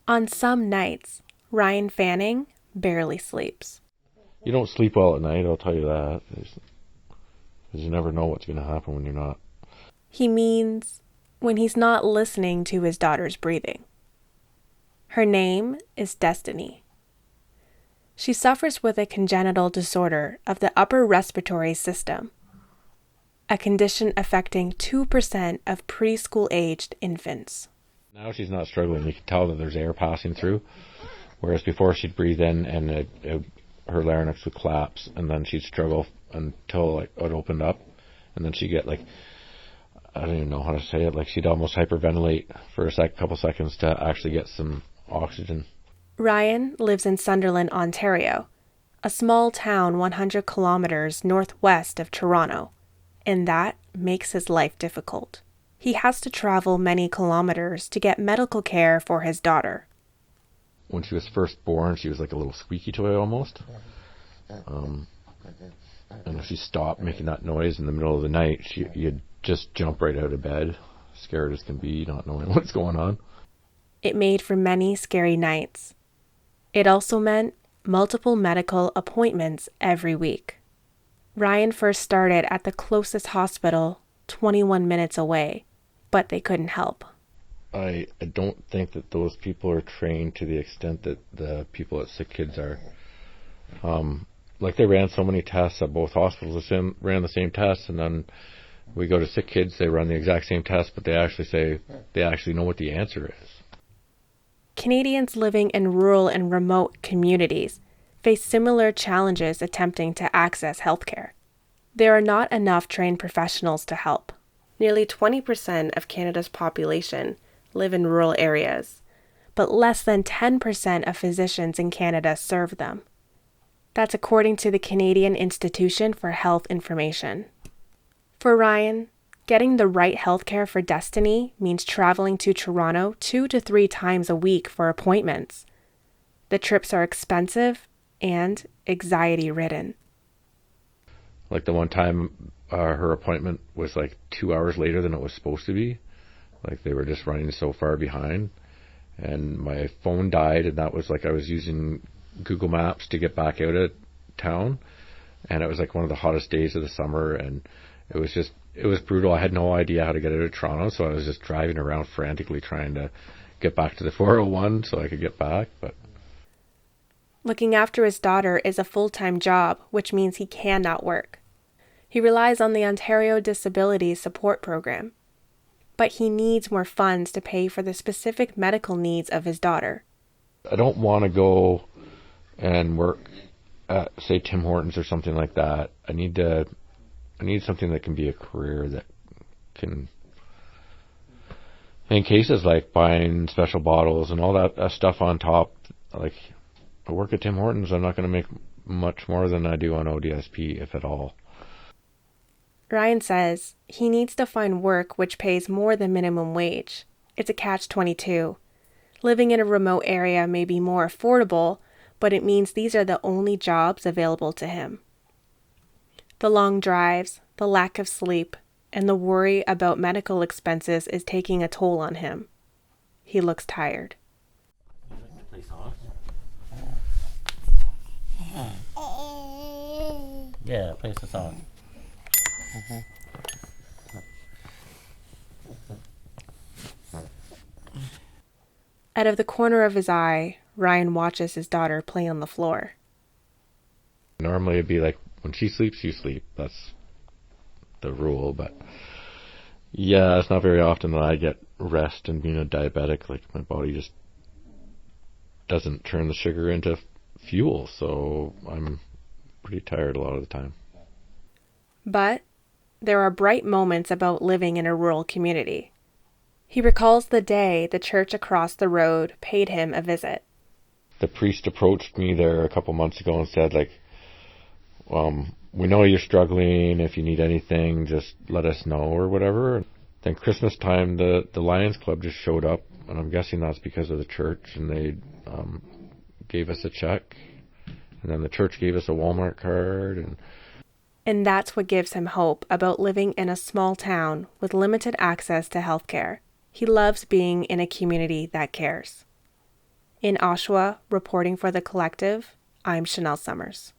On some nights, Ryan Fanning barely sleeps. You don't sleep well at night, I'll tell you that. Because you never know what's going to happen when you're not. He means when he's not listening to his daughter's breathing. Her name is Destiny. She suffers with a congenital disorder of the upper respiratory system, a condition affecting 2% of preschool-aged infants. Now she's not struggling. You can tell that there's air passing through, whereas before she'd breathe in and her larynx would collapse, and then she'd struggle until it opened up, and then she'd get I don't even know how to say it, she'd almost hyperventilate for a couple seconds to actually get some oxygen. Ryan lives in Sunderland, Ontario, a small town 100 kilometers northwest of Toronto, and that makes his life difficult. He has to travel many kilometers to get medical care for his daughter. When she was first born, she was like a little squeaky toy almost. And if she stopped making that noise in the middle of the night, you'd just jump right out of bed, scared as can be, not knowing what's going on. It made for many scary nights. It also meant multiple medical appointments every week. Ryan first started at the closest hospital 21 minutes away, but they couldn't help. I don't think that those people are trained to the extent that the people at Sick Kids are. They ran so many tests at both hospitals, they ran the same tests, and then we go to Sick Kids, they run the exact same test, but they actually say they actually know what the answer is. Canadians living in rural and remote communities face similar challenges attempting to access healthcare. There are not enough trained professionals to help. Nearly 20% of Canada's population live in rural areas, but less than 10% of physicians in Canada serve them. That's according to the Canadian Institution for Health Information. For Ryan, getting the right healthcare for Destiny means traveling to Toronto 2 to 3 times a week for appointments. The trips are expensive and anxiety-ridden. The one time her appointment was 2 hours later than it was supposed to be. They were just running so far behind. And my phone died, and that was I was using Google Maps to get back out of town. And it was one of the hottest days of the summer, and it was brutal. I had no idea how to get out of Toronto, so I was just driving around frantically trying to get back to the 401 so I could get back. But looking after his daughter is a full-time job, which means he cannot work. He relies on the Ontario Disability Support Program, but he needs more funds to pay for the specific medical needs of his daughter. I don't want to go and work at, say, Tim Hortons or something like that. I need something that can be a career that can, in cases like buying special bottles and all that stuff on top, I work at Tim Hortons, I'm not going to make much more than I do on ODSP, if at all. Ryan says he needs to find work which pays more than minimum wage. It's a catch-22. Living in a remote area may be more affordable, but it means these are the only jobs available to him. The long drives, the lack of sleep, and the worry about medical expenses is taking a toll on him. He looks tired. Yeah, play the song. Out of the corner of his eye, Ryan watches his daughter play on the floor. Normally it'd be when she sleeps, you sleep. That's the rule, but yeah, it's not very often that I get rest, and being a diabetic, my body just doesn't turn the sugar into fuel, so I'm pretty tired a lot of the time. But there are bright moments about living in a rural community. He recalls the day the church across the road paid him a visit. The priest approached me there a couple months ago and said, we know you're struggling. If you need anything, just let us know or whatever. Then Christmas time, the Lions Club just showed up, and I'm guessing that's because of the church, and they gave us a check. And then the church gave us a Walmart card. And that's what gives him hope about living in a small town with limited access to healthcare. He loves being in a community that cares. In Oshawa, reporting for The Collective, I'm Chanel Summers.